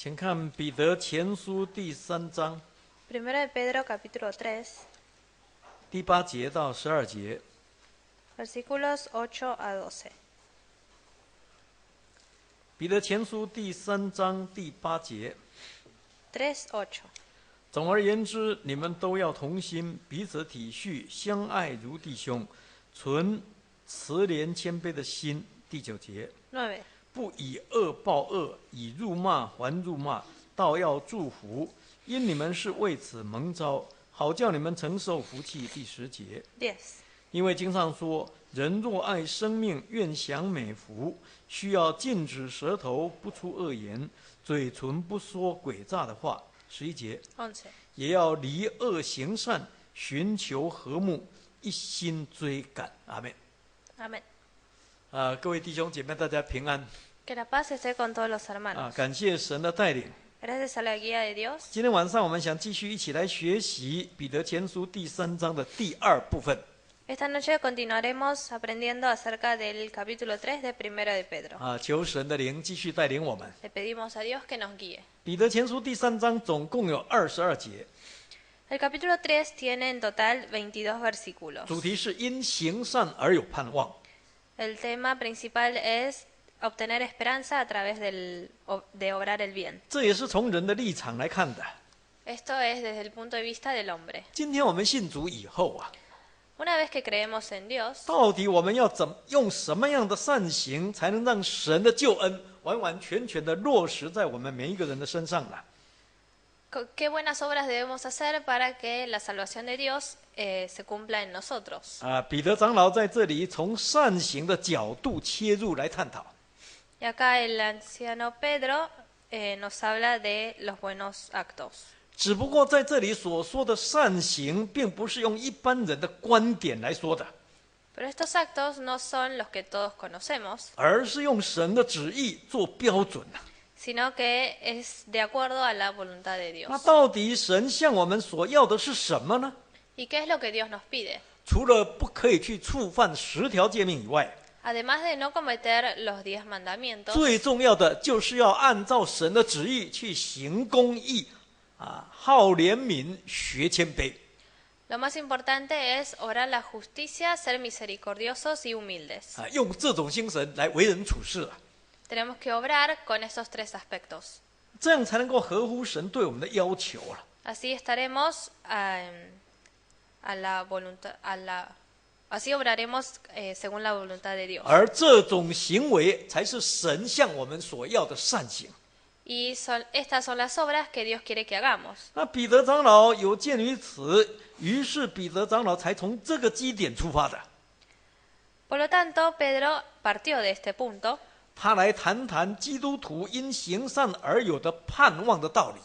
请看彼得前书第3章 Primero de Pedro capítulo 3, 第8节到12节。 versículos 8 a 12. 彼得前书第3章第8节。 3:8. 总而言之，你们都要同心，彼此体恤，相爱如弟兄，存慈怜谦卑的心。第9节。 9. 不以恶报恶，以辱骂还辱骂，倒要祝福，因你们是为此蒙召，好叫你们承受福气。第10节。 10. 因为经上说，人若爱生命，愿享美福，需要禁止舌头不出恶言，嘴唇不说诡诈的话。11节。 11. 也要离恶行善，寻求和睦，一心追赶。阿们。 Amén. 各位弟兄姐妹，大家平安。 Que la paz esté con todos los hermanos. 感谢神的带领。 Gracias a la guía de Dios. 今天晚上我们想继续一起来学习彼得前书第3章的第2部分。 Esta noche continuaremos aprendiendo acerca del capítulo 3 de Primero de Pedro. 求神的灵继续带领我们。 Le pedimos a Dios que nos guíe. 彼得前书第3章总共有22节， El capítulo 3 tiene en total 22 versículos. 主题是因行善而有盼望。 El tema principal es obtener esperanza a través de obrar el bien. 这也是从人的立场来看的。 Esto es desde el punto de vista del hombre. 今天我们信主以后 Una vez que creemos en Dios, 到底我们要用什么样的善行，才能让神的救恩完完全全的落实在我们每一个人的身上呢？ ¿qué buenas obras debemos hacer para que la salvación de Dios se cumpla en nosotros? 彼得长老在这里从善行的角度切入来探讨。 Y acá el anciano Pedro nos habla de los buenos actos. 只不过在这里所说的善行，并不是用一般人的观点来说的， Pero estos actos no son los que todos conocemos, 而是用神的旨意做标准。 sino que es de acuerdo a la voluntad de 那 Dios. 到底神向我们所要的是什么呢？ ¿Y qué es lo que Dios nos pide? 除了不可以去触犯10条诫命以外， Además de no cometer los 10 mandamientos, 最重要的就是要按照神的旨意去行公义，好怜悯，学谦卑。 lo más importante es obrar la justicia, ser misericordiosos y humildes. 用这种精神来为人处事。 Tenemos que obrar con estos 3 aspectos. 这样才能够合乎神对我们的要求。 Así estaremos así obraremos según la voluntad de Dios. 而这种行为才是神向我们所要的善行。 Y estas son las obras que Dios quiere que hagamos. 那彼得长老有鉴于此，于是彼得长老才从这个基点出发的。 Por lo tanto, Pedro partió de este punto 他来谈谈基督徒因行善而有的盼望的道理。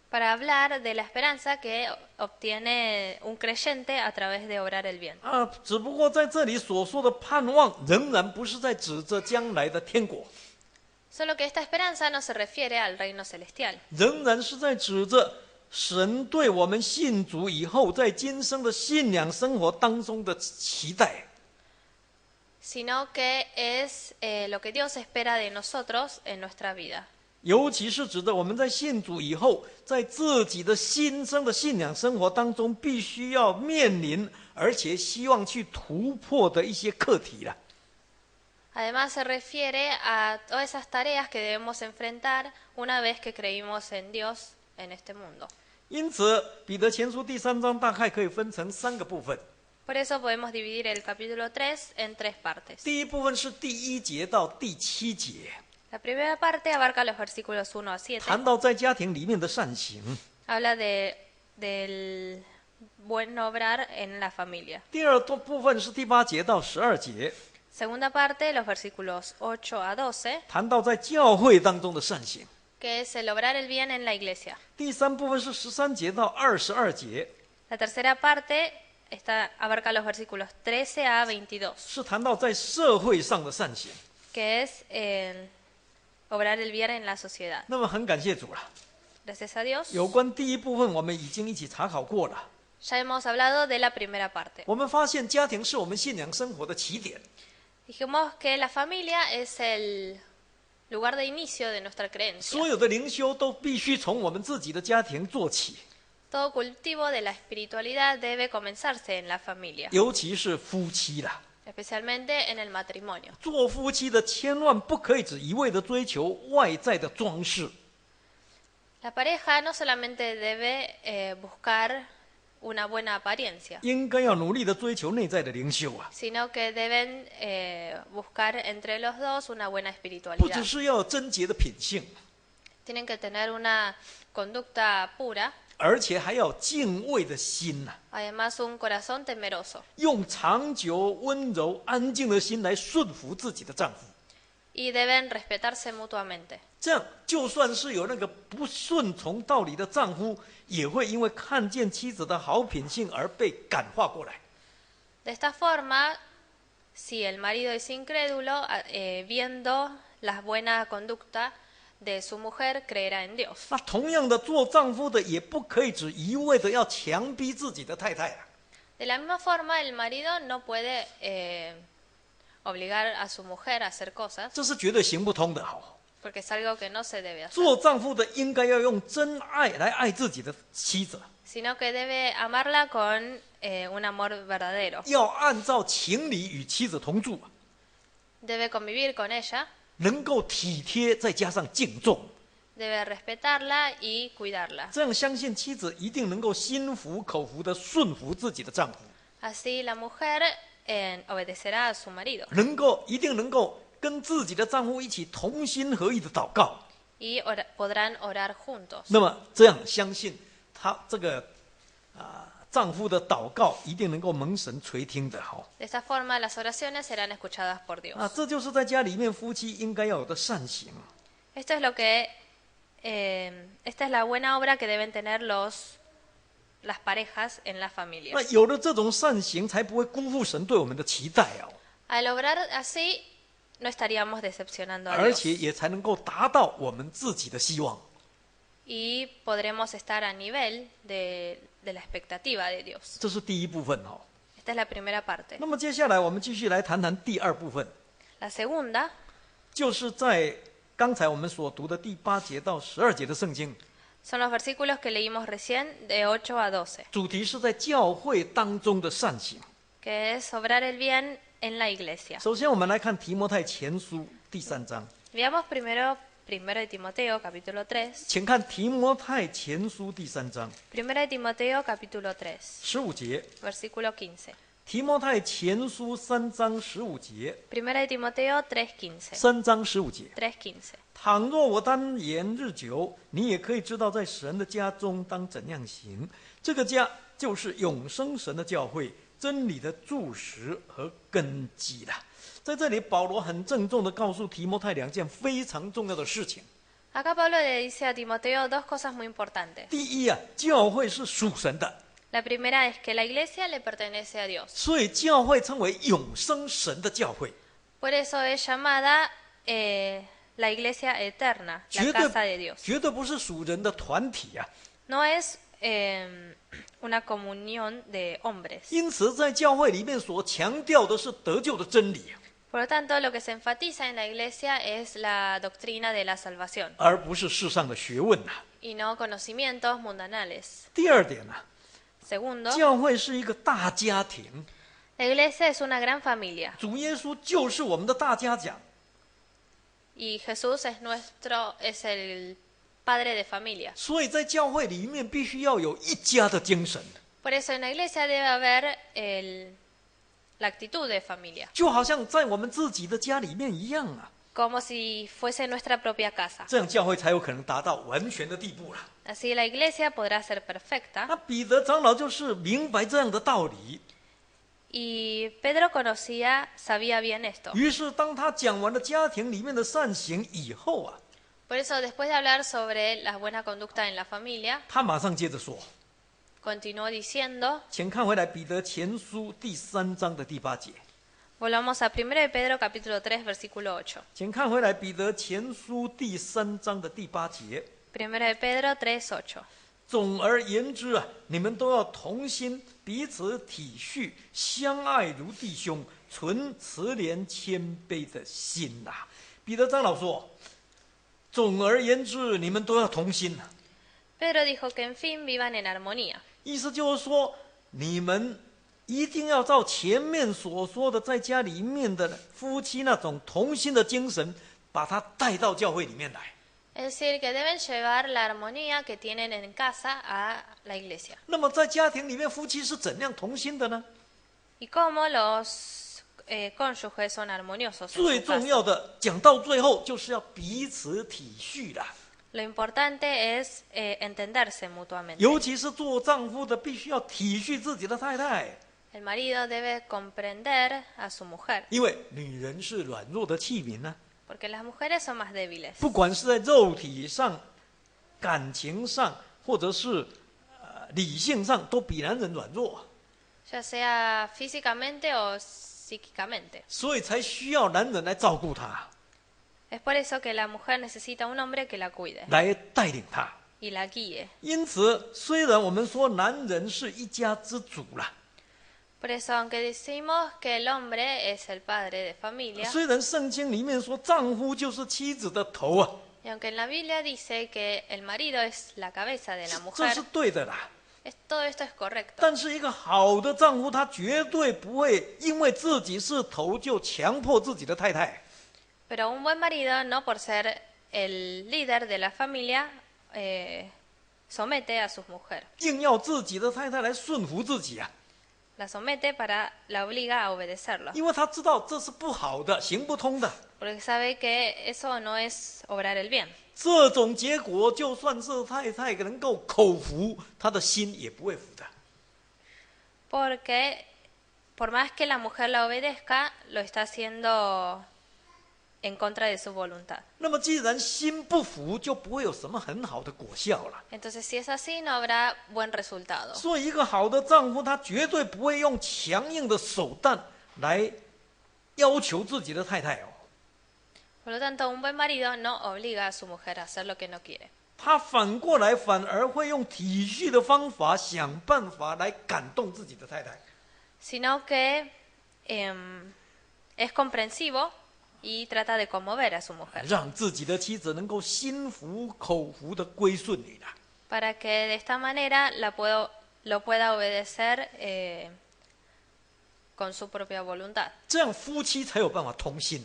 para hablar de la esperanza que obtiene un creyente a través de obrar el bien. 只不过在这里所说的盼望，仍然不是在指着将来的天国， Solo que esta esperanza no se refiere al reino celestial, 仍然是在指着神对我们信主以后，在今生的信仰生活当中的期待。 sino que es lo que Dios espera de nosotros en nuestra vida. 尤其是指的我们在信主以后，在自己的新生的信仰生活当中，必须要面临，而且希望去突破的一些课题了。 Además se refiere a todas esas tareas que debemos enfrentar una vez que creímos en Dios en este mundo. 因此，彼得前书第3章大概可以分成3个部分。 Por eso podemos dividir el capítulo 3 en 3 partes. 第一部分是第1节到第7节， La primera parte abarca los versículos 1 a 7. 谈到在家庭里面的善行。 Habla del buen obrar en la familia. 第二部分是第8节到12节， Segunda parte, los versículos 8 a 12, 谈到在教会当中的善行。 que es el obrar el bien en la iglesia. 第3部分是13节到22节， La tercera parte abarca los versículos 13 a 22, 是谈到在社会上的善行。 que es obrar el bien en la sociedad. 那么很感谢主了， Gracias a Dios. 有关第一部分我们已经一起查考过了。 Ya hemos hablado de la primera parte. 我们发现家庭是我们信仰生活的起点， Dijimos que la familia es lugar de inicio de nuestra 所 creencia. 有的灵修都必须从我们自己的家庭做起， Todo cultivo de la espiritualidad debe comenzarse en la familia, 尤其是夫妻啦。 especialmente en el matrimonio. 做夫妻的千万不可以只一味的追求外在的装饰， La pareja no solamente debe buscar una buena apariencia, 应该要努力的追求内在的灵修啊！ sino que deben buscar entre los dos una buena 不只 espiritualidad. 是要有贞洁的品性， Tienen que tener una conducta pura, 而且还要敬畏的心呐、 además un corazón temeroso, 用长久、温柔、安静的心来顺服自己的丈夫。 y deben respetarse mutuamente. 这样，就算是有那个不顺从道理的丈夫，也会因为看见妻子的好品性而被感化过来。 De esta forma, si el marido es incrédulo, viendo la buena conducta de su mujer, creerá en Dios. 那同样的，做丈夫的也不可以只一味的要强逼自己的太太啊。 De la misma forma, el marido no puede obligar a su mujer a hacer cosas, 这是绝对行不通的。好， porque es algo que no se debe hacer, 做丈夫的应该要用真爱来爱自己的妻子， sino que debe amarla con un amor verdadero. 要按照情理与妻子同住， Debe convivir con ella, 能够体贴，再加上敬重， debe respetarla y cuidarla. 这样相信妻子一定能够心服口服的顺服自己的丈夫， Así la mujer obedecerá a su marido 一定能够跟自己的丈夫一起同心合意的祷告。 y podrán orar juntos. 那么这样相信他这个丈夫的祷告一定能够蒙神垂听的。好， De esta forma, las oraciones serán escuchadas por Dios. 这就是在家里面夫妻应该要有的善行。 Esto es lo que, esta es la buena obra que deben tener las parejas en las 那 familias. 有了这种善行，才不会辜负神对我们的期待哦， Al obrar así, no estaríamos decepcionando a 而 Dios 且也才能够达到我们自己的希望。 y podremos estar a nivel de la expectativa de Dios. 这是第一部分哦。 Esta es la primera parte. 那么接下来我们继续来谈谈第二部分， La segunda 就是在刚才我们所读的第8节到12节的圣经， son los versículos que leímos recién de 8 a 12, 主题是在教会当中的善行。 que es obrar el bien en la iglesia. 首先，我们来看提摩太前书第3章， Veamos primero de Timoteo, capítulo 3. 请看提摩太前书第3章 Primera de Timoteo, capítulo 3, 15节。 versículo 15. 提摩太前书3章15节Primera de Timoteo 3:15. ，3章15节。 3:15. 倘若我单言日久，你也可以知道，在神的家中当怎样行。这个家就是永生神的教会，真理的柱石和根基了。在这里，保罗很郑重地告诉提摩太2件非常重要的事情。 Acá Pablo le dice a Timoteo dos cosas muy importantes. 第一啊，教会是属神的， La primera es que la iglesia le pertenece a Dios. 所以教会称为永生神的教会， Por eso es llamada la iglesia eterna, la 绝 casa de 对 Dios. 绝对不是属人的团体啊。 No es una comunión de hombres. 因此，在教会里面所强调的是得救的真理， Por lo tanto, lo que se enfatiza en la iglesia es la doctrina de la salvación 而不是世上的学问啊。 y no conocimientos mundanales. 第二点呢、 Segundo, 教会是一个大家庭， la iglesia es una gran familia 主耶稣就是我们的大家长， y Jesús es el padre de familia. 所以在教会里面必须要有一家的精神， Por eso en la iglesia debe haber la actitud de familia, 就好像在我们自己的家里面一样啊， como si fuese nuestra propia casa. 这样教会才有可能达到完全的地步了。 Así la iglesia podrá ser perfecta 那彼得长老就是明白这样的道理， y Pedro sabía bien esto. 于是当他讲完了家庭里面的善行以后啊， Por eso después de hablar sobre la buena conducta en la familia, 他马上接着说， continuó diciendo, 请看回来彼得前书第3章的第8节， volvamos a 1 de Pedro capítulo 3 versículo 8. 请看回来彼得前书第3章的第8节。 1 de Pedro 3:8. 总而言之啊，你们都要同心，彼此体恤，相爱如弟兄，存慈怜谦卑的心呐、彼得长老说，总而言之，你们都要同心啊。 Pedro dijo que en fin vivan en armonía. 意思就是说，你们一定要照前面所说的，在家里面的夫妻那种同心的精神，把它带到教会里面来。 Es decir, que deben llevar la armonía que tienen en casa a la iglesia. 那么在家庭里面，夫妻是怎样同心的呢？ ¿Y cómo los cónyuges son armoniosos en 最 su 重 casa? 要的，讲到最后就是要彼此体恤啦。 Lo importante es entenderse mutuamente. 尤其是做丈夫的，必须要体恤自己的太太， El marido debe comprender a su mujer, 因为女人是软弱的器皿呢。 porque las mujeres son más débiles. 不管是在肉体上、感情上，或者是理性上，都比男人软弱， Ya sea físicamente o psíquicamente. 所以才需要男人来照顾她， Es por eso que la mujer necesita un hombre que la cuide 来带领她。 y la guíe. 因此，虽然我们说男人是一家之主啦， Por eso, aunque decimos que el hombre es el padre de familia, 虽然圣经里面说丈夫就是妻子的头啊， y aunque en la Biblia dice que el marido es la cabeza de la 这 mujer, 是对的啦。 todo esto es correcto. 但是一个好的丈夫，他绝对不会因为自己是头就强迫自己的太太。 Pero un buen marido, no por ser el líder de la familia, somete a su mujer. 硬要自己的太太来顺服自己啊， La somete la obliga a obedecerlo. 因为他知道这是不好的，行不通的。 Porque sabe que eso no es obrar el bien. 这种结果，就算是太太能够口服，他的心也不会服的。 Porque por más que la mujer la obedezca, lo está haciendo en contra de su voluntad. 那么，既然心不服，就不会有什么很好的果效了。 Entonces, si es así, no habrá buen resultado. 所以，一个好的丈夫，他绝对不会用强硬的手段来要求自己的太太哦。 Por lo tanto, un buen marido no obliga a su mujer a hacer lo que no quiere, 他反过来反而会用体恤的方法，想办法来感动自己的太太。 sino que es comprensivo y trata de conmover a su mujer 让自己的妻子能够心服口服的归顺你了。 para que de esta manera lo pueda obedecer con su propia voluntad. 这样夫妻才有办法同心，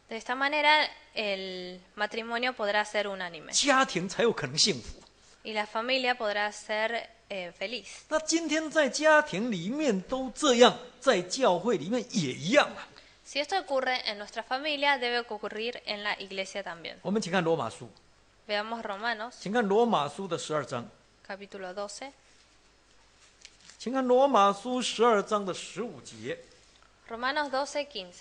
De esta manera, el matrimonio podrá ser unánime 家庭才有可能幸福。 y la familia podrá ser feliz. 那今天在家庭里面都这样，在教会里面也一样啊。 Si esto ocurre en nuestra familia, debe ocurrir en la iglesia también. 我们请看罗马书， Veamos Romanos, 请看罗马书的12章， capítulo 12. 请看罗马书12章的15节。 Romanos 12:15.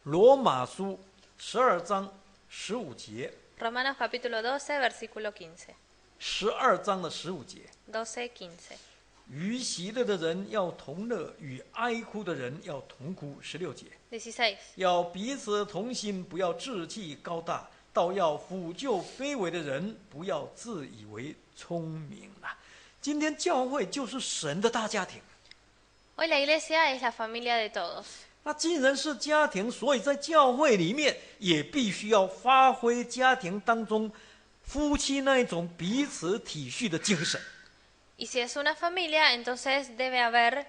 罗马书12章15节Romanos capítulo 12, versículo 15. ，12章的15节。 12:15. 与喜乐的人要同乐，与哀哭的人要同哭。16节， 16. 要彼此同心，不要志气高大，倒要抚救卑微的人，不要自以为聪明啊！今天教会就是神的大家庭。 Hoy la iglesia es la familia de todos. 那既然是家庭，所以在教会里面也必须要发挥家庭当中夫妻那一种彼此体恤的精神。 Y si es una familia, entonces debe haber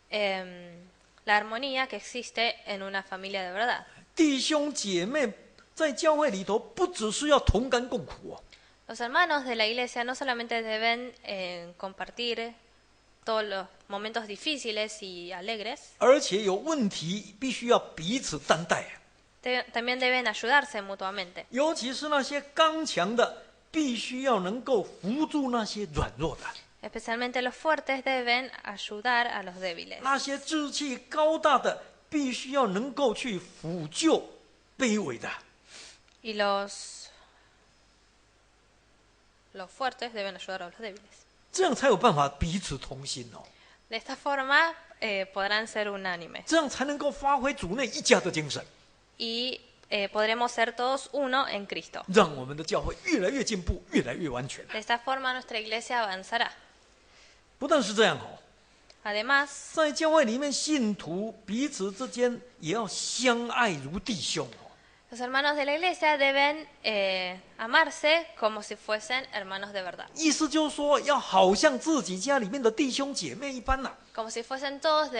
la armonía que existe en una familia de verdad. 弟兄姐妹在教会里头，不只是要同甘共苦哦， Los hermanos de la iglesia no solamente deben compartir todos los momentos difíciles y alegres, 而且有问题必须要彼此担待。 también deben ayudarse mutuamente. 尤其是那些刚强的，必须要能够扶住那些软弱的； Especialmente los fuertes deben ayudar a los débiles. 那些志气高大的，必须要能够去抚救卑微的。 Y los fuertes deben ayudar a los débiles. 这样才有办法彼此同心哦， De esta forma podrán ser unánimes 这样才能够发挥主内一家的精神， y podremos ser todos uno en Cristo. 让我们的教会越来越进步，越来越完全。 De esta forma nuestra iglesia avanzará. 不但是这样哦， Además, 在教会里面，信徒彼此之间也要相爱如弟兄哦。Los hermanos de la iglesia deben amarse como si fuesen hermanos de verdad, 意思就是说，要好像自己家里面的弟兄姐妹一般呐、 como si fuesen todos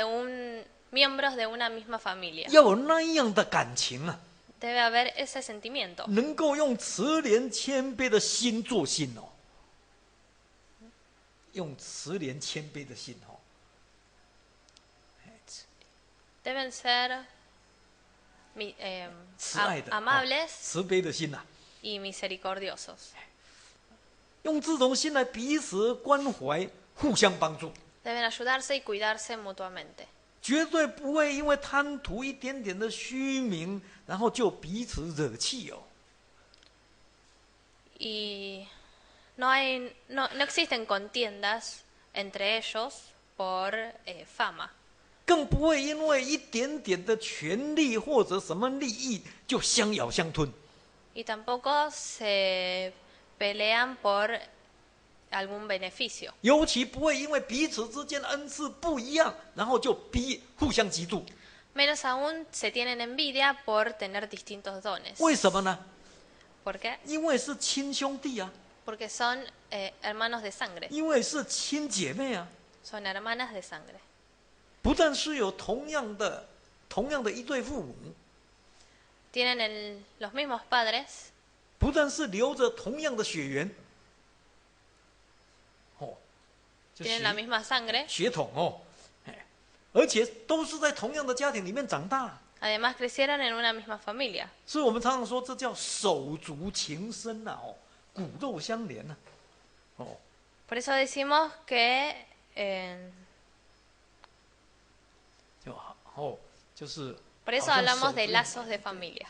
miembros de una misma familia. 要有那样的感情啊， Debe haber ese sentimiento. 能够用慈怜谦卑的心做心哦，用慈怜谦卑的心哦， Deben ser 慈爱的、 amables 慈悲的心呐、 y misericordiosos. 用这种心来彼此关怀，互相帮助， Deben ayudarse y cuidarse mutuamente. 绝对不会因为贪图一点点的虚名，然后就彼此惹气哦。 Y no existen contiendas entre ellos por fama. 更不会因为一点点的权利或者什么利益就相咬相吞。 Y tampoco se pelean por algún beneficio. 尤其不会因为彼此之间的恩赐不一样，然后就互相嫉妒。 Menos aún se tienen envidia por tener distintos dones. 为什么呢？ ¿Por qué? 因为是亲兄弟啊， Porque son hermanos de sangre. 因为是亲姐妹啊， Son hermanas de sangre. 不但是有同样的一对父母， Tienen los mismos padres, 不但是流着同样的血缘，哦，就 tienen la misma sangre. 血统哦，哎，而且都是在同样的家庭里面长大， Además crecieron en una misma familia. 所以我们常常说这叫手足情深呐、哦，骨肉相连呐、哦， Por eso decimos que 就是。 por eso 好像 hablamos 手 de 足 lazos de familia.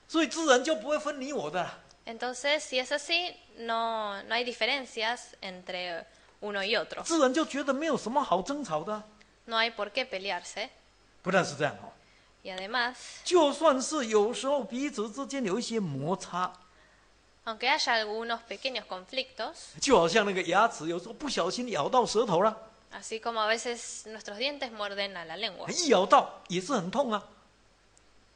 所以自然就不会分你我的啦。 Entonces, si es así, no hay diferencias entre uno y otro. 自然就觉得没有什么好争吵的啊、 No hay por qué pelearse. 不但是这样哦， Y además, 就算是有时候彼此之间有一些摩擦， aunque haya algunos pequeños conflictos, 就好像那个牙齿有时候不小心咬到舌头了， así como a veces nuestros dientes muerden a la lengua. 一咬到也是很痛啊。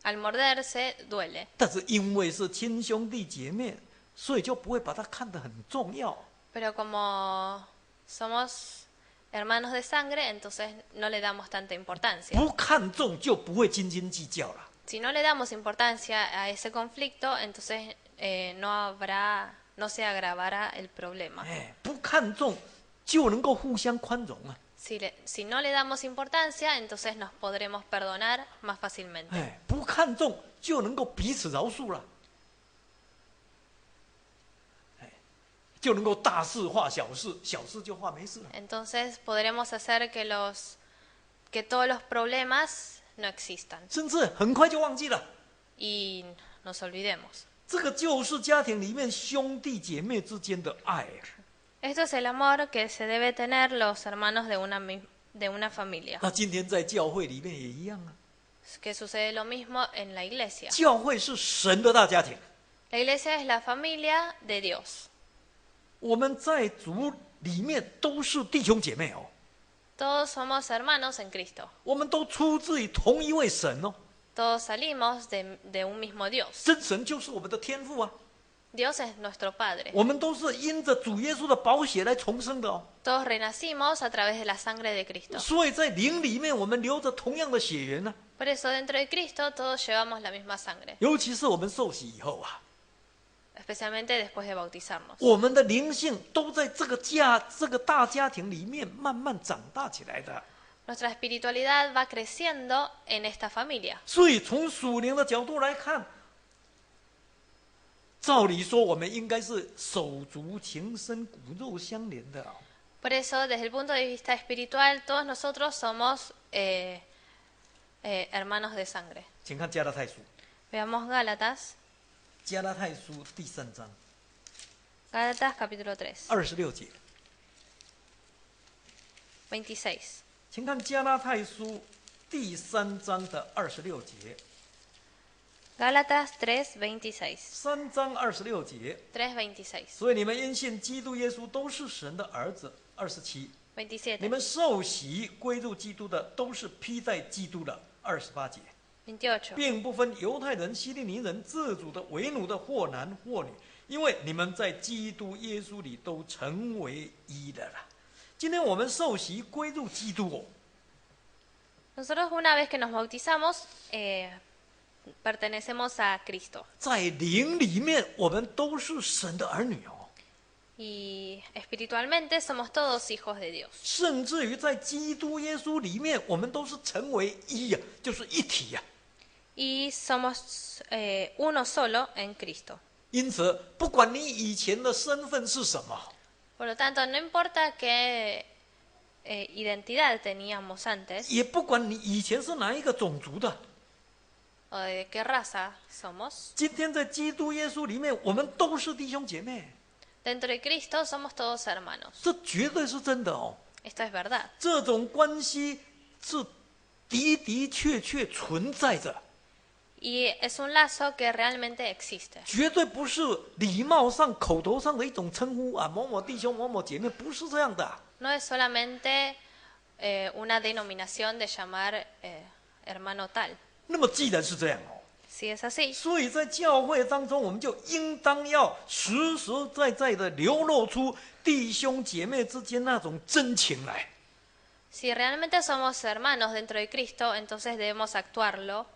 Al morderse duele. 但是因为是亲兄弟姐妹，所以就不会把它看得很重要。 Pero como somos hermanos de sangre, entonces no le damos tanta importancia. 不看重就不会斤斤计较了。 Si no le damos importancia a ese conflicto, entonces no se agravará el problema. 哎，不看重就能够互相宽容啊。 Si no le damos importancia, entonces nos podremos perdonar más fácilmente. 哎，不看重就能够彼此饶恕了。哎，就能够大事化小事，小事就化没事了。 Entonces podremos hacer que todos los problemas no existan 甚至很快就忘记了。 y nos olvidemos. 这个就是家庭里面兄弟姐妹之间的爱。 Esto es el amor que se debe tener los hermanos de una familia. 那今天在教会里面也一样啊。 Que sucede lo mismo en la iglesia. 教会是神的大家庭， La iglesia es la familia de Dios. 我们在主里面都是弟兄姐妹哦， Todos somos hermanos en Cristo. 我们都出自于同一位神哦。 Todos salimos de un mismo Dios. 真神就是我们的天父啊， Dios es nuestro Padre. 我们都是因着主耶稣的宝血来重生的哦。 Todos renacimos a través de la sangre de Cristo. 所以在灵里面，我们流着同样的血缘呢、 Por eso dentro de Cristo todos llevamos la misma sangre, 尤其是我们受洗以后啊， especialmente después de bautizarnos. 我们的灵性都在这个大家庭里面慢慢长大起来的。 Nuestra espiritualidad va creciendo en esta familia. 所以从属灵的角度来看，照理说我们应该是手足情深、骨肉相连的、哦。 Por eso, desde el punto de vista espiritual, todos nosotros somos hermanos de sangre. 请看加拉太书， Veamos Gálatas, 加拉太书第3章 Gálatas capítulo 3, 26节， 26. 请看加拉太书第3章的26节。 Gálatas 3:26. 3章26节， 3:26. 所以你们因信基督耶稣都是神的儿子。27，你27. 们受洗归入基督的，都是披戴基督的。28节， 28. 并不分犹太人、希利尼人、自主的、为奴的，或男或女，因为你们在基督耶稣里都成为一的了。今天我们受洗归入基督哦， Nosotros una vez que nos bautizamos, pertenecemos a Cristo. 在灵里面我们都是神的儿女哦， Y espiritualmente somos todos hijos de Dios. 甚至于在基督耶稣里面，我们都是成为一呀，就是一体呀。 Y somos uno solo en Cristo. 因此，不管你以前的身份是什么， Por lo tanto, no importa qué identidad teníamos antes 也不管你以前是哪一个种族的， o de qué raza somos, 今天在基督耶稣里面，我们都是弟兄姐妹， dentro de Cristo somos todos hermanos. 这绝对是真的哦。 Esto es verdad. 这种关系是的的确确存在着， Y es un lazo que realmente existe. 绝对不是礼貌上、口头上的一种称呼啊，某某弟兄、某某姐妹，不是这样的啊。 No es solamente una denominación de llamar hermano tal. 那么既然是这样哦， Si es así, 所以在教会当中，我们就应当要实实在在的流露出弟兄姐妹之间那种真情来。 si realmente somos hermanos dentro de Cristo, entonces debemos actuarlo.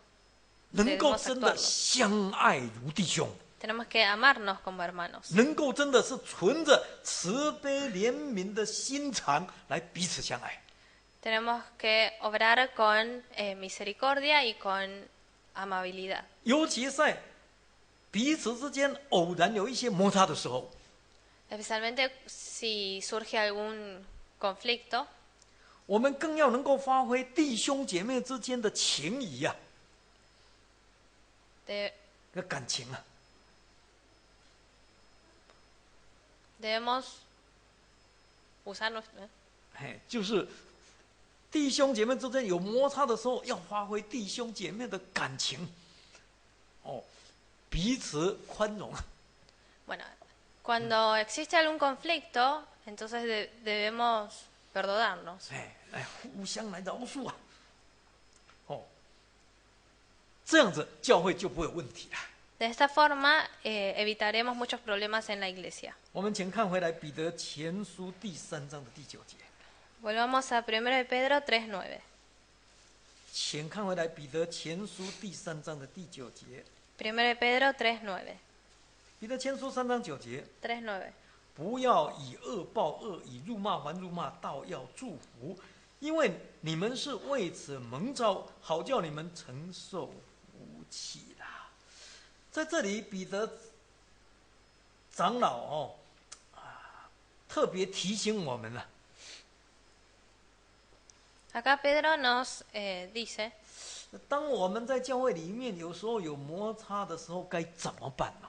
能够真的相爱如弟兄， Tenemos que amarnos como hermanos. 能够真的是存着慈悲怜悯的心肠来彼此相爱。 Tenemos que obrar con misericordia y con amabilidad. 尤其在彼此之间偶然有一些摩擦的时候， Especialmente si surge algún conflicto, 我们更要能够发挥弟兄姐妹之间的情谊啊， 那感情啊。 debemos usarnos. 就是弟兄姐妹之间有摩擦的时候，要发挥弟兄姐妹的感情，哦，彼此宽容。 Bueno, cuando existe algún conflicto, entonces debemos perdonarnos. 来互相来饶恕啊，哦，这样子教会就不会有问题了。 De esta forma evitaremos muchos problemas en la iglesia. 我们请看回来彼得前书第3章的第9节， Volvamos a 1 de Pedro 3:9. 请看回来彼得前书第3章的第9节， 1 de Pedro 3:9. 彼得前书3章9节， 3:9. 不要以恶报恶，以辱骂还辱骂，倒要祝福，因为你们是为此蒙召，好叫你们承受福气啦。在这里，彼得长老特别提醒我们了， Acá Pedro nos dice 当我们在教会里面有时候有摩擦的时候，该怎么办呢？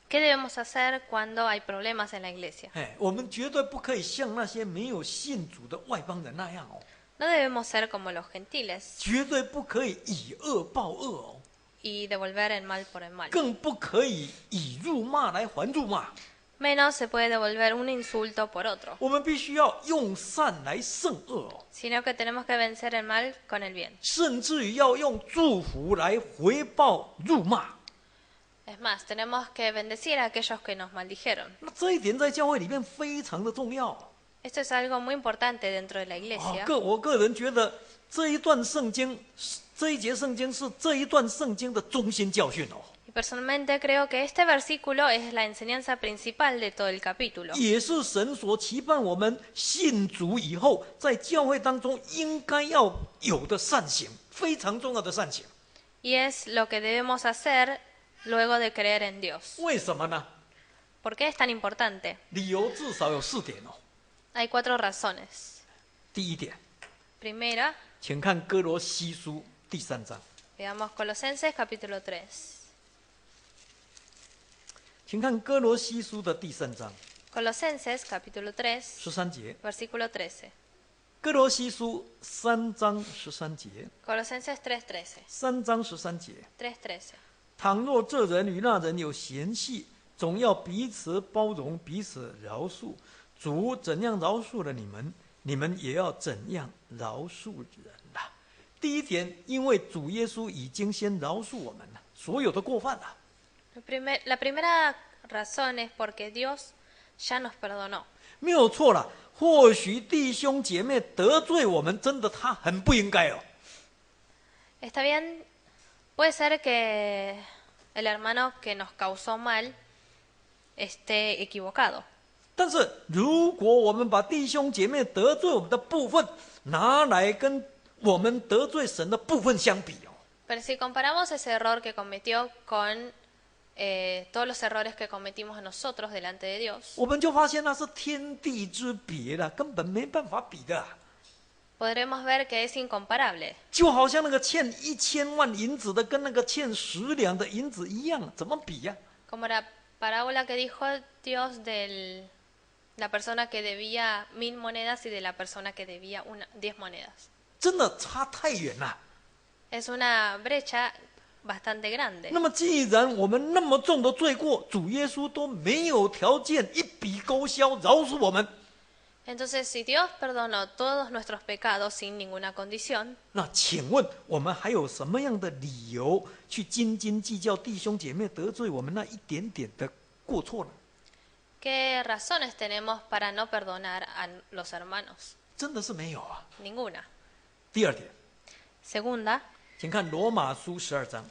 qué debemos hacer cuando hay problemas en la iglesia. 我们绝对不可以像那些没有信主的外邦人那样哦， No debemos ser como los gentiles 绝对不可以以恶报恶哦， y devolver el mal por el mal. 更不可以以辱骂来还辱骂。 Menos se puede devolver un insulto por otro, 我们必须要用善来胜恶哦， sino que tenemos que vencer el mal con el bien. 甚至于要用祝福来回报辱骂。 Es más, tenemos que bendecir a aquellos que nos maldijeron. 那这一点在教会里面非常的重要。 Esto es algo muy importante dentro de la iglesia. 我个人觉得这一段圣经，这一节圣经是这一段圣经的中心教训哦， Y personalmente creo que este versículo es la enseñanza principal de todo el capítulo. 也是神所期盼我们信主以后在教会当中应该要有的善行，非常重要的善行。 Y es lo que debemos hacer luego de creer en Dios. 为什么呢？ ¿Por qué es tan importante? 理由至少有4点哦。 Hay 4 razones. 第一点， Primera, 请看哥罗西书第3章， veamos Colosenses capítulo 3. 请看哥罗西书的第3章 Colosenses capítulo 3, 13节， versículo 13. 哥罗西书3章13节Colosenses 3:13. ，3章13节。 3:13. 倘若这人与那人有嫌隙，总要彼此包容，彼此饶恕。主怎样饶恕了你们，你们也要怎样饶恕人啦。第一点，因为主耶稣已经先饶恕我们了所有的过犯了。La primera razón es porque Dios ya nos perdonó. 没有错了。或许弟兄姐妹得罪我们，真的他很不应该哦。Está bien, puede ser que el hermano que nos causó mal esté equivocado. 但是如果我们把弟兄姐妹得罪我们的部分拿来跟我们得罪神的部分相比哦， Pero si comparamos ese error que cometió con todos los errores que cometimos nosotros delante de Dios, 我们就发现那是天地之别了，根本没办法比的。 podremos ver que es incomparable. 就好像那个欠1000万银子的跟那个欠10两的银子一样，怎么比呀、 Como la parábola que dijo Dios de la persona que debía 1000 monedas y de la persona que debía 10 monedas. 真的差太远了。 Es una brecha bastante grande. 那么既然我们那么重的罪过，主耶稣都没有条件一笔勾销饶恕我们， Entonces, si Dios perdonó todos nuestros pecados sin ninguna condición, 那请问我们还有什么样的理由去斤斤计较弟兄姐妹得罪我们那一点点的过错呢？ ¿qué razones tenemos para no perdonar a los hermanos? 真的是没有啊。 Ninguna. 第二点， Segunda, 请看罗马书12章，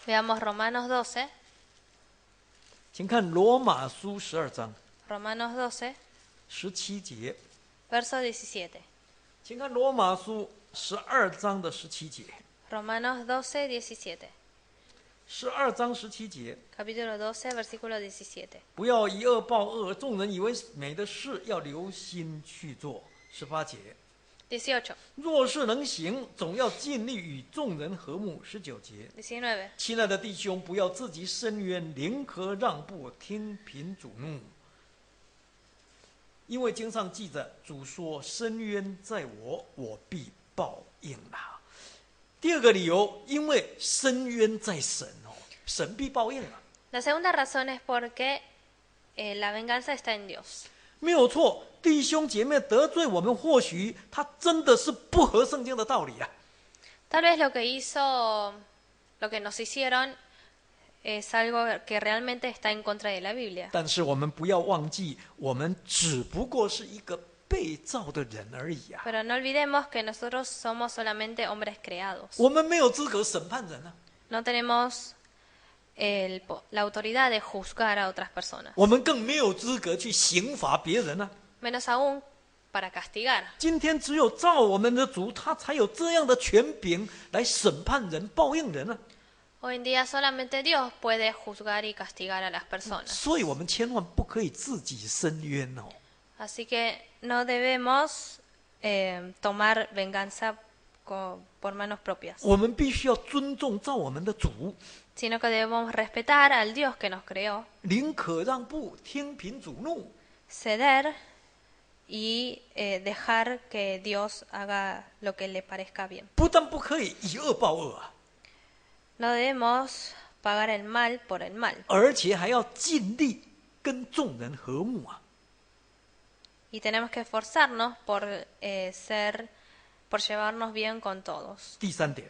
veamos Romanos 12. 请看罗马书12章 Romanos 12, 17节， verso 17. 请看罗马书12章的17节。 Romanos 12, 17. 12章17节， Capítulo 12, versículo 17. 不要以恶报恶，众人以为美的事，要留心去做。18节， 18, 若是能行，总要尽力与众人和睦。19节， 19. 亲爱的弟兄，不要自己伸冤，宁可让步，听凭主怒。因为经上记着，主说：“伸冤在我，我必报应啦。”第二个理由，因为伸冤在神哦，神必报应啊。 La segunda razón es porque la venganza está en Dios. 没有错，弟兄姐妹得罪我们，或许他真的是不合圣经的道理啊。 Tal vez lo que nos hicieron es algo que realmente está en contra de la Biblia. 但是我们不要忘记，我们只不过是一个被造的人而已啊。 Pero no olvidemos que nosotros somos solamente hombres creados. 我们没有资格审判人啊， No tenemos la autoridad de juzgar a otras personas. 我们更没有资格去刑罚别人啊。 Menos aún para castigar. 今天只有造我们的主，他才有这样的权柄来审判人、报应人啊。 Hoy en día solamente Dios puede juzgar y castigar a las personas. 所以我们千万不可以自己伸冤哦。 Así que no debemos tomar venganza por manos propias, 我们必须要尊重造我们的主， sino que debemos respetar al Dios que nos creó, 宁可让步，听凭主怒。 ceder y dejar que Dios haga lo que le parezca bien. 不但不可以以恶报恶啊， No debemos pagar el mal por el mal, 而且还要尽力跟众人和睦啊。 y tenemos que esforzarnos por llevarnos bien con todos. 第三点，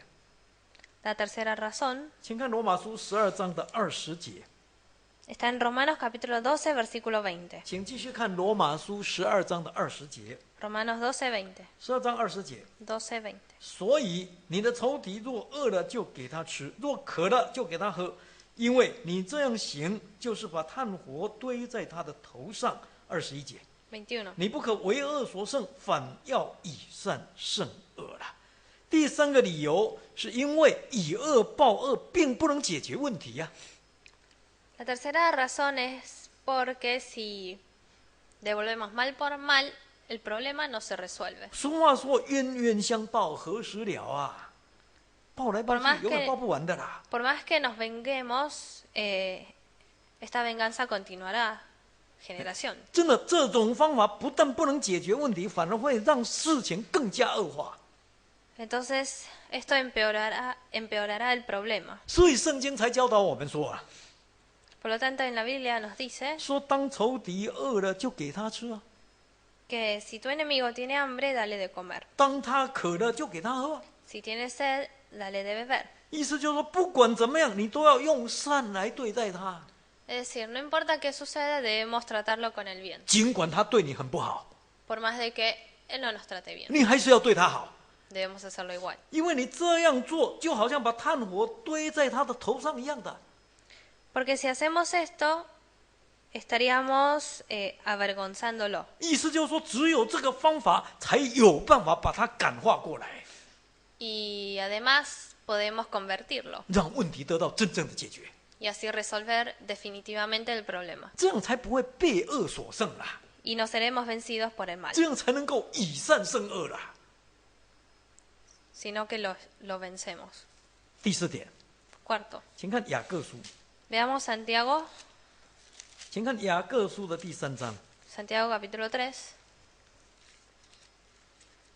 La tercera razón 请看罗马书12章的20节， está en Romanos capítulo 12, versículo 20. 请继续看罗马书12章的20节。 Romanos 12, 20. 12章20节， 12, 20. 所以你的仇敌若饿了，就给他吃；若渴了，就给他喝，因为你这样行，就是把炭火堆在他的头上。21节， 21. 你不可为恶所胜，反要以善胜恶了。第三个理由是因为以恶报恶并不能解决问题呀、 La tercera razón es porque si devolvemos mal por mal, el problema no se resuelve. 俗话说冤冤相报何时了啊，报来报去永远报不完的啦。 Por más que nos venguemos, esta venganza continuará generación. 真的，这种方法不但不能解决问题，反而会让事情更加恶化。 Entonces, esto empeorará el problema. 所以圣经才教导我们说啊， Por lo tanto, en la Biblia nos dice 说当仇敌饿了就给他吃啊， que si tu enemigo tiene hambre, dale de comer. 当他渴了就给他喝啊。Si tiene sed, dale de beber. 意思就是说，不管怎么样，你都要用善来对待他， Es decir, no importa qué suceda, debemos tratarlo con el bien. 尽管他对你很不好， Por más de que él no nos trate bien, 你还是要对他好， debemos hacerlo igual. 因为你这样做，就好像把炭火堆在他的头上一样的。 Porque si hacemos esto, estaríamos avergonzándolo. 意思就是说，只有这个方法才有办法把他感化过来， Y además podemos convertirlo 让问题得到真正的解决， y así resolver definitivamente el problema. 这样才不会被恶所胜啦， Y no seremos vencidos por el mal, 这样才能够以善胜恶啦。 sino que lo vencemos. 第四点， Cuarto, 请看雅各书， veamos Santiago, 请看雅各书的第3章， Santiago capítulo 3,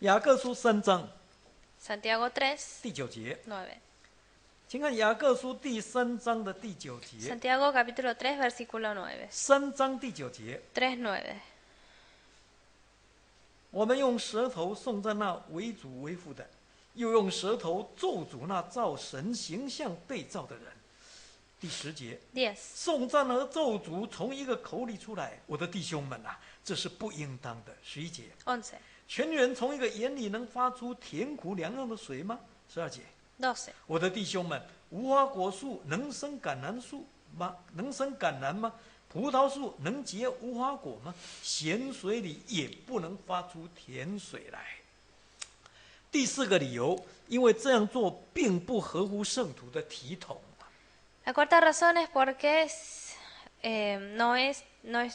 雅各书3章 Santiago 3, 第9节， 9. 请看雅各书第3章的第9节， Santiago capítulo 3, versículo 9. 3章第9节， 3:9. 我们用舌头颂赞那为主为父的，又用舌头咒诅那照神形象被造的人。第10节， 10. 颂赞和咒诅从一个口里出来，我的弟兄们啊，这是不应当的。11节， 11. 泉源从一个眼里能发出甜苦两样的水吗？12节， 12. 我的弟兄们，无花果树能生橄榄树吗？能生橄榄吗？葡萄树能结无花果吗？咸水里也不能发出甜水来。第4个理由，因为这样做并不合乎圣徒的体统。 La cuarta razón es porque no es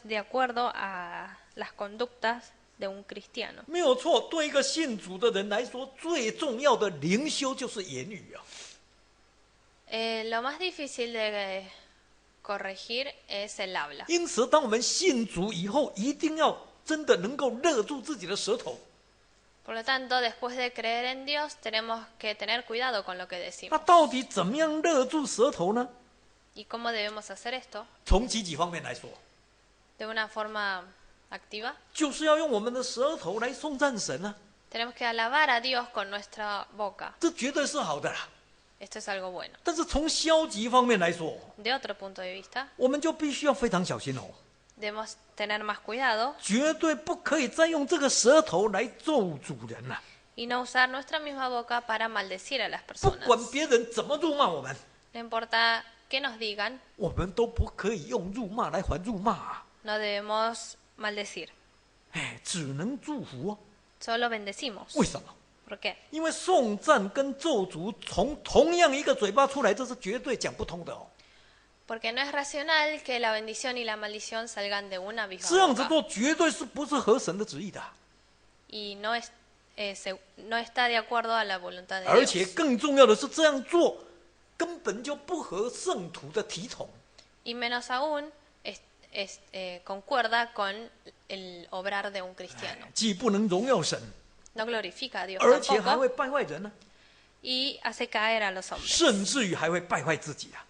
de acuerdo a las conductas de un cristiano. 没有错，对一个信主的人来说，最重要的灵修就是言语啊。 Lo más difícil de corregir es el habla. 因此，当我们信主以后，一定要真的能够勒住自己的舌头。 Por lo tanto, después de creer en Dios, tenemos que tener cuidado con lo que 那 decimos. 到底怎么样勒住舌头呢？ ¿Y cómo debemos hacer esto? 从几方面来说， De una forma activa. 就是要用我们的舌头来颂赞神啊， Tenemos que alabar a Dios con nuestra boca. 这绝对是好的啦。 Esto es algo bueno. 但是从消极方面来说， De otro punto de vista, 我们就必须要非常小心哦， debemos tener más cuidado 绝对不可以再用这个舌头来咒主人了、 y no usar nuestra misma boca para maldecir a las 不 personas. 管别人怎么辱骂我们， No importa qué nos digan, 我们都不可以用辱骂来还辱骂啊！ no debemos maldecir. 哎，只能祝福哦。 Solo bendecimos. 为什么？ ¿Por qué? 因为颂赞跟咒诅从同样一个嘴巴出来，这是绝对讲不通的哦。 Porque no es racional que la bendición y la maldición salgan de una misma 这样子 boca. 做绝对是不是合神的旨意的？ Y no está de acuerdo a la voluntad de 而且 Dios. 更重要的是，这样做根本就不合圣徒的体统。 Y menos aún concuerda con el obrar de un cristiano. 既不能荣耀神， No glorifica a Dios 而且还 tampoco 会败坏人呢、 y hace caer a los hombres. 甚至于还会败坏自己啊！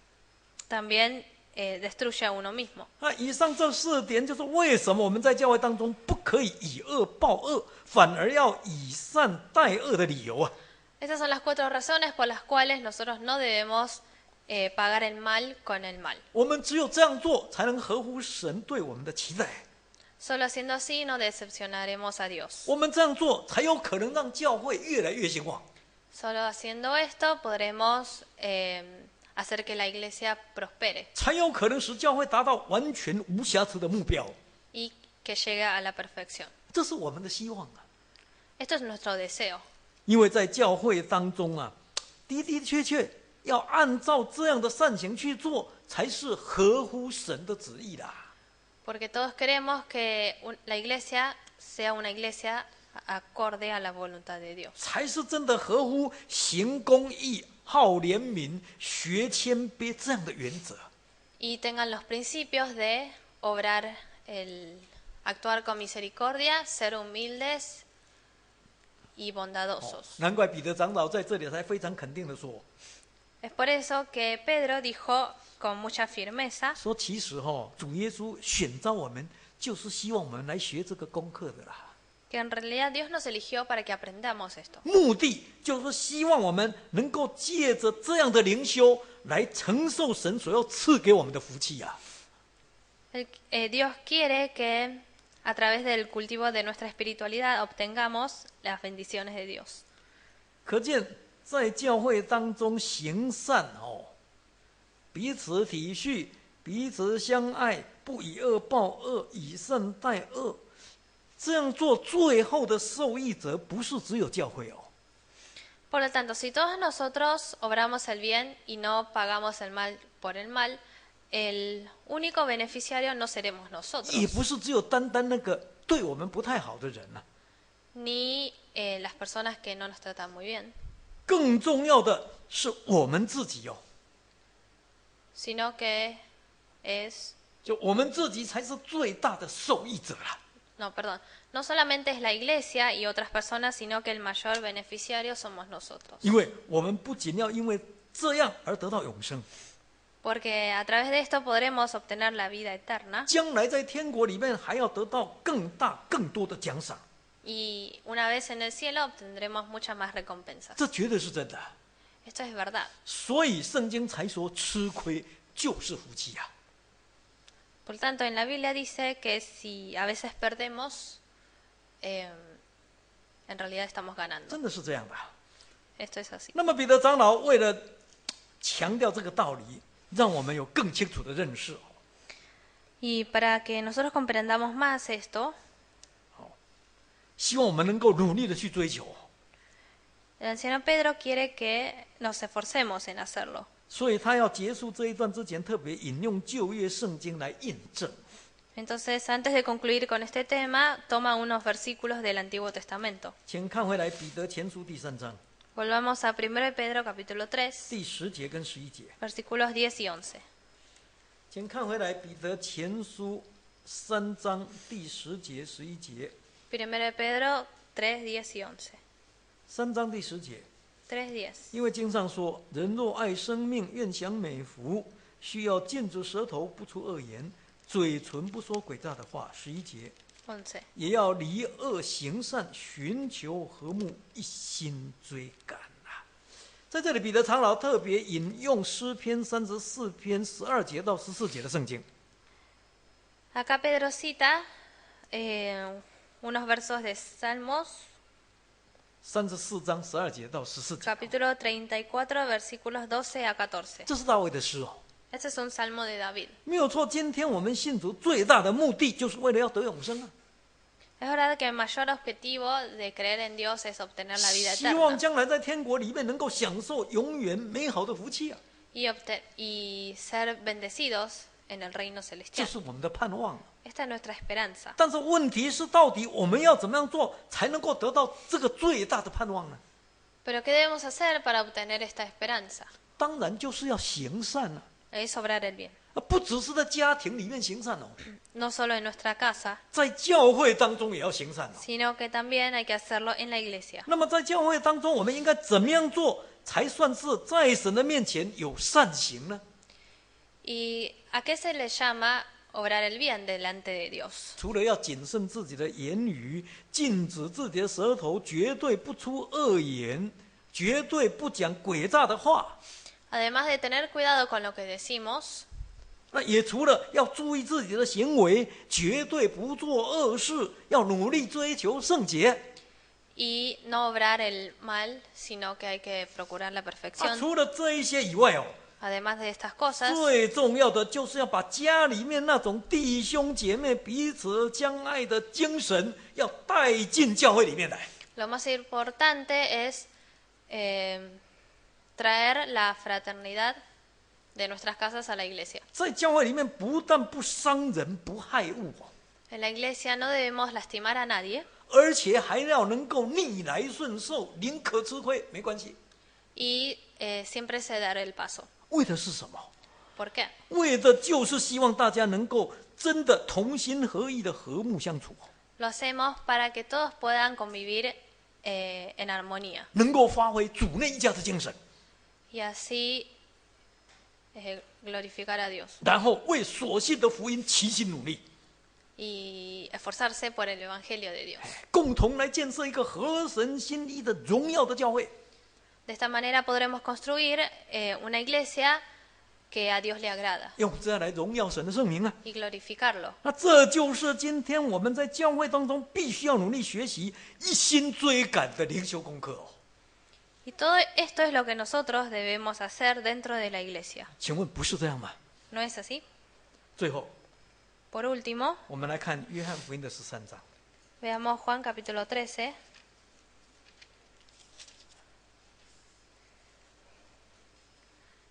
También destruye a uno mismo. 那以上这4点，就是为什么我们在教会当中不可以以恶报恶，反而要以善待恶的理由啊！ Estas son las 4 razones por las cuales nosotros no debemos pagar el mal con el mal. 我们只有这样做，才能合乎神对我们的期待。 Solo haciendo así no decepcionaremos a Dios. 我们这样做，才有可能让教会越来越兴旺。 Solo haciendo esto podremos hacer que la iglesia prospere 才有可能使教会达到完全无瑕疵的目标。 y que llegue a la perfección. 这是我们的希望啊！ Esto es nuestro deseo. 因为在教会当中啊，的的确确要按照这样的善行去做，才是合乎神的旨意的。 Porque todos queremos que la iglesia sea una iglesia acorde a la voluntad de Dios. 才是真的合乎行公义、好怜悯、学谦卑这样的原则。 Y tengan los principios de obrar, actuar con misericordia, ser humildes y bondadosos. 难怪彼得长老在这里才非常肯定的说 Es por eso que Pedro dijo con mucha firmeza 说其实主耶稣选召我们，就是希望我们来学这个功课的啦。Que en realidad Dios nos eligió para que aprendamos esto. 目的就是希望我们能够借着这样的灵修来承受神所要赐给我们的福气啊。Dios quiere que a través del cultivo de nuestra espiritualidad obtengamos las bendiciones de Dios. 可见在教会当中行善彼此体恤，彼此相爱，不以恶报恶，以善待恶。这样做最后的受益者不是只有教会Por lo tanto, si todos nosotros obramos el bien y no pagamos el mal por el mal, el único beneficiario no seremos nosotros, 也不是只有单单那个对我们不太好的人ni las personas que no nos tratan muy bien, 更重要的是我们自己sino que es, 就我们自己才是最大的受益者啦。no, perdón, no solamente es la iglesia y otras personas, sino que el mayor beneficiario somos nosotros. 因为我们不仅要因为这样而得到永生， Porque a través de esto podremos obtener la vida eterna 将来在天国里面还要得到更大更多的奖赏， y una vez en el cielo obtendremos muchas más recompensas. 这绝对是真的。 Esto es verdad. 所以聖經才說吃虧就是福氣啊。 Por lo tanto, en la Biblia dice que si a veces perdemos, en realidad estamos ganando. 真的是这样的。 Esto es así. 那么彼得长老为了强调这个道理，让我们有更清楚的认识 Y para que nosotros comprendamos más esto, 希望我们能够努力的去追求。 el anciano Pedro quiere que nos esforcemos en hacerlo. 所以他要结束这一段之前，特别引用旧约圣经来印证。 Entonces, antes de concluir con este tema, toma unos versículos del Antiguo Testamento. 请看回来彼得前书第3章 Volvamos a 1 de Pedro capítulo 3, 第10节跟11节。 versículos 10 y 11. 请看回来彼得前书3章第10节、11节。 1 de Pedro 3, 10 y 11. 3章第10节。 3:10. 因为经上说，人若爱生命，愿享美福，需要禁止舌头不出恶言，嘴唇不说诡诈的话。11节， 11. 也要离恶行善，寻求和睦，一心追赶啊。在这里，彼得长老特别引用诗篇34篇12节到14节的圣经。 Acá Pedro cita unos versos de Salmos, 34章12节到14节， capítulo 34, versículos 12 a 14. 这是大卫的诗哦， Este es un salmo de David. 没有错。今天我们信主最大的目的，就是为了要得永生啊。 Es verdad que el mayor objetivo de creer en Dios es obtener la vida 希望 eterna 将来在天国里面能够享受永远美好的福气啊， y ser bendecidos en el reino 这 celestial. 是我们的盼望。 Esta es nuestra esperanza. 但是问题是，到底我们要怎么样做才能够得到这个最大的盼望呢？ Pero ¿qué debemos hacer para obtener esta esperanza? 当然就是要行善啊， Es obrar el bien. 不只是在家庭里面行善哦， No solo en nuestra casa, 在教会当中也要行善哦。 sino que también hay que hacerlo en la iglesia. 那么在教会当中，我们应该怎么样做才算是在神的面前有善行呢？ ¿Y a qué se le llama obrar el bien delante de Dios? 除了要谨慎自己的言语，禁止自己的舌头，绝对不出恶言，绝对不讲诡诈的话。 Además de tener cuidado con lo que decimos, 那也除了要注意自己的行为，绝对不做恶事，要努力追求圣洁。 y no obrar el mal, sino que hay que procurar la perfección. 除了这一些以外Además de estas cosas, 最重要的就是要把家里面那种弟兄姐妹彼此相爱的精神，要带进教会里面来。 lo más importante es traer la fraternidad de nuestras casas a la iglesia. 在教会里面，不但不伤人、不害物 En la iglesia no debemos lastimar a nadie 而且还要能够逆来顺受，宁可吃亏没关系。 y siempre ceder el paso. 为的是什么？ ¿Por qué? 为的就是希望大家能够真的同心合意的和睦相处， Lo hacemos para que todos puedan convivir en armonía 能够发挥主内一家的精神， y así glorificar a Dios. 然后为所信的福音齐心努力。y esforzarse por el Evangelio de Dios. 共同来建设一个合神心意的荣耀的教会。 De esta manera podremos construir una iglesia que a Dios le agrada 用这样来荣耀神的圣名啊！ y glorificarlo. 那这就是今天我们在教会当中必须要努力学习、一心追赶的灵修功课哦。 Y todo esto es lo que nosotros debemos hacer dentro de la iglesia. 请问不是这样吗？ ¿No es así? 最后， Por último, 我们来看约翰福音的13章。 veamos Juan capítulo 13.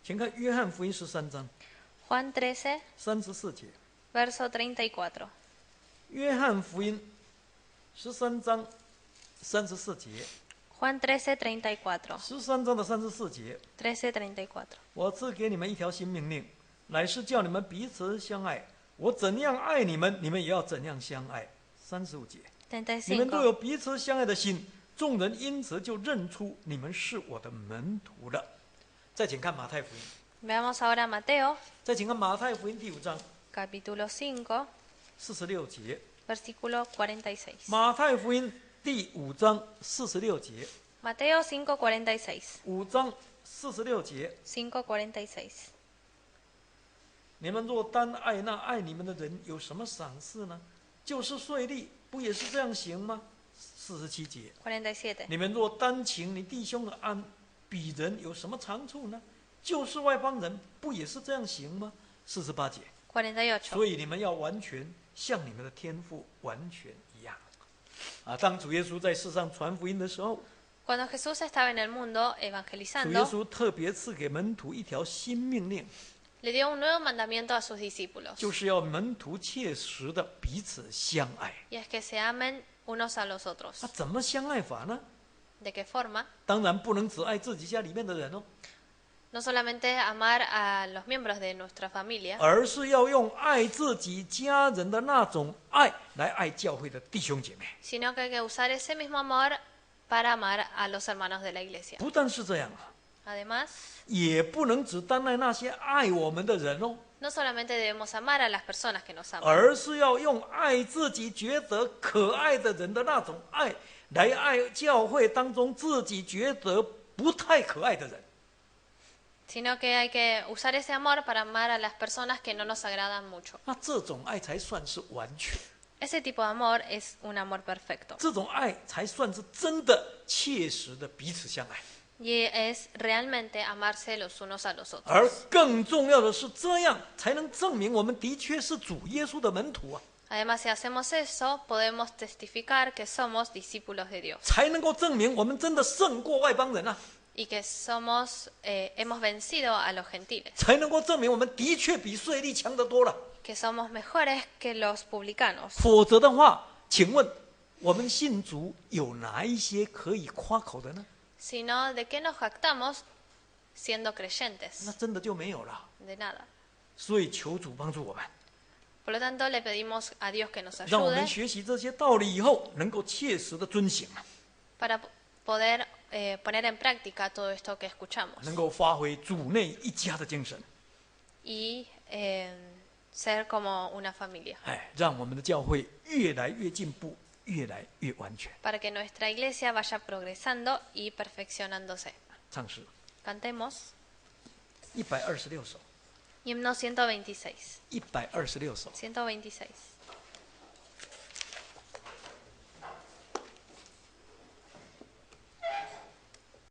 请看约翰福音13章 Juan 13, 34节。 verso 34. 约翰福音13章34节。 Juan 13, 34. 13章的34节。 13, 34. 我赐给你们一条新命令，乃是叫你们彼此相爱。我怎样爱你们，你们也要怎样相爱。35节。你们都有35. 彼此相爱的心，众人因此就认出你们是我的门徒了。再请看马太福音。 Veamos ahora Mateo, 再请看马太福音第5章 capítulo 5, 46节。 versículo 46. 马太福音第5章46节。 Mateo 5:46. 5章46节。 5:46. 你们若单爱那爱你们的人，有什么赏赐呢？就是税吏，不也是这样行吗？47节。 47. 你们若单请你弟兄的安，比人有什么长处呢？就是外邦人，不也是这样行吗？48节。 48. 所以你们要完全像你们的天父完全一样。当主耶稣在世上传福音的时候， Cuando Jesús estaba en el mundo 主耶 evangelizando, 稣特别赐给门徒一条新命令， le dio un nuevo mandamiento a sus discípulos. 就是要门徒切实的彼此相爱。 Y es que se amen unos a los otros. 那怎么相爱法呢？ ¿De qué forma? 当然不能只爱自己家里面的人哦， No solamente amar a los miembros de nuestra familia, 而是要用爱自己家人的那种爱来爱教会的弟兄姐妹。 sino que hay que usar ese mismo amor para amar a los hermanos de la iglesia. 不但是这样啊， Además, 也不能只单爱那些爱我们的人哦， no solamente debemos amar a las personas que nos aman, 而是要用爱自己觉得可爱的人的那种爱来爱教会当中自己觉得不太可爱的人。 sino que hay que usar ese amor para amar a las personas que no nos agradan mucho. 那这种爱才算是完全， Ese tipo de amor es un amor perfecto 这种爱才算是真的切实的彼此相爱。 y es realmente amarse los unos a los otros. 而更重要的是，这样才能证明我们的确是主耶稣的门徒啊， Además, si hacemos eso, podemos testificar que somos discípulos de Dios 才能够证明我们真的胜过外邦人啊， y que somos, hemos vencido a los gentiles, 才能够证明我们的确比税吏强得多了。 que somos mejores que los publicanos. 否则的话，请问我们信主有哪一些可以夸口的呢？ Sino, ¿de qué nos jactamos siendo 那 creyentes? 真的就没有了。 De nada. 所以求主帮助我们， Por lo tanto, le pedimos a Dios que nos 让我们 ayude 学习这些道理以后，能够切实的遵行， para poder poner en práctica todo esto que escuchamos 能够发挥主内一家的精神， y ser como una familia, 让我们的教会越来越进步，越来越完全。 para que nuestra iglesia vaya progresando y perfeccionándose. 唱诗 Cantemos 126首， himno 126. 126首。 126.